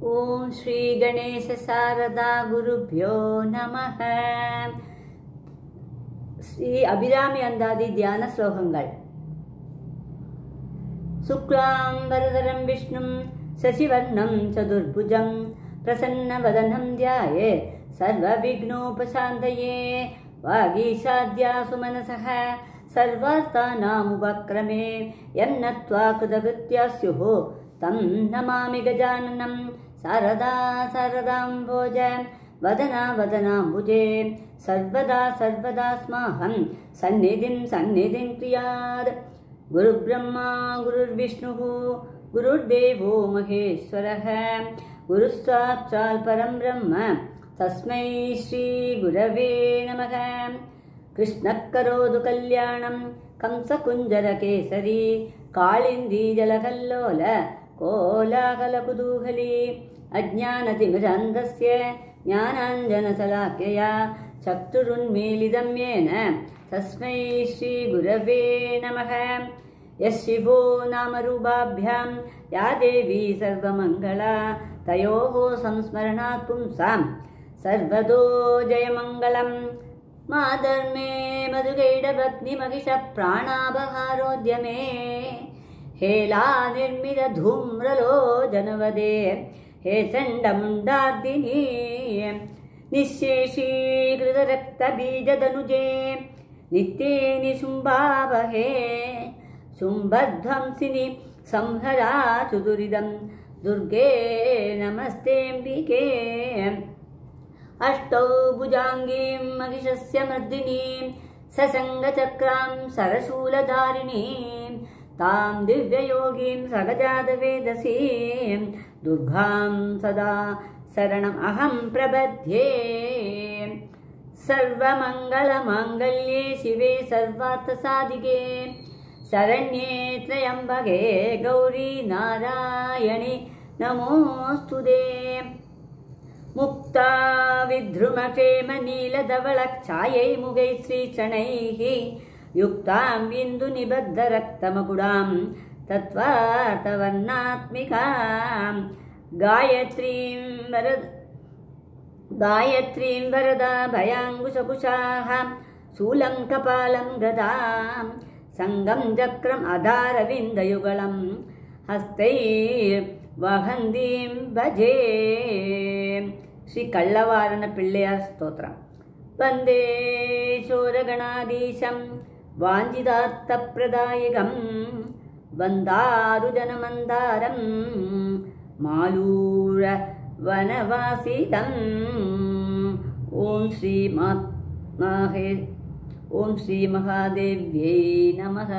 ஓம் ஸ்ரீ கணேச சாரதா குருப்யோ நமஹ. ஸ்ரீ அபிராமி அந்தாதி தியான ஸ்லோகங்கள். சுக்லாம் வரதரம் விஷ்ணும் சசிவர்ணம் சதுர்புஜம் பிரசன்னவதனம் த்யாயே சர்வ விக்னோபசாந்தயே வாகீசாத்யா சுமனசஹ சர்வார்த்தானாமுபக்ரமே யன்னத்வா கிருதகிருத்யா ஸ்யுः தம் நமாமி கஜானனம் சாரதா சாரதாம்போஜ வதனா வதனாம்புஜே சர்வதா சர்வதாஸ்மாஹம் சந்நிதிம் சந்நிதிம் க்ரியாத். குரு பிரம்மா குருர் விஷ்ணு குருர்தேவோ மகேஸ்வரः குரு சாட்சாத் பரம் பிரம்ம தஸ்மை ஸ்ரீ குரவே நமः. கிருஷ்ணः கரோது கல்யாணம் கம்சகுஞ்சரகேசரி காளிந்தி ஜலகல்லோல கோலாகலகுதூகலி அஜ்ஞானதிமிரந்தஸ்ய ஞானாஞ்சனசலாக்யயா சக்ஷுருன்மீலிதம் யேன தஸ்மை ஸ்ரீ குரவே நமः. யஸ்சிவோ நாமரூபாभ्यां யா தேவி சர்வமங்களா தயோः संस्मरणात् पुंसां सर्वदो जयमङ्गलम्. माधर्मे मधुकैडभग्निमहिषप्राणापहारोद्यमे हेला निर्मितधूम्रलो जनवदे हे चण्डमुण्डार्दिनी निःशेषीकृतरक्तबीजदनुजे नित्ये निशुम्भावहे शुम्भध्वंसिनि संहरा चतुरिदं दुर्गे नमस्तेऽम्बिके. अष्टौ भुजाङ्गीं महिषस्य मर्दिनीं ससङ्गचक्रां सरशूलधारिणीं तां दिव्ययोगीं सगजातवेदसीं दुर्गां सदा शरणम् अहं प्रपद्ये. सर्वमङ्गलमाङ्गल्ये शिवे सर्वार्थसाधिके शरण्ये त्र्यम्बके गौरी नारायणि नमोऽस्तुते. मुक्ता विद्रुमक्षेम नीलधवलच्छायै मुगैः श्रीचणैः युक्तां बिन्दुनिबद्धरक्तमकुडां तत्त्वार्थवर्णात्मिकां गायत्रीं वरदा भयाङ्कुशकुशाः शूलं कपालं गदां सङ्गं चक्रम् अधारविन्दयुगलं हस्तैर्वहन्तीं भजे. श्री कल्लवारण पिळ्ळैयार स्तोत्रम. वंदे शोरगणाधीशं वाञ्छितार्थप्रदायकं वन्दारुजनमन्दारं मालूर वनवासितम्. ओम श्री महादेव्यै नमः.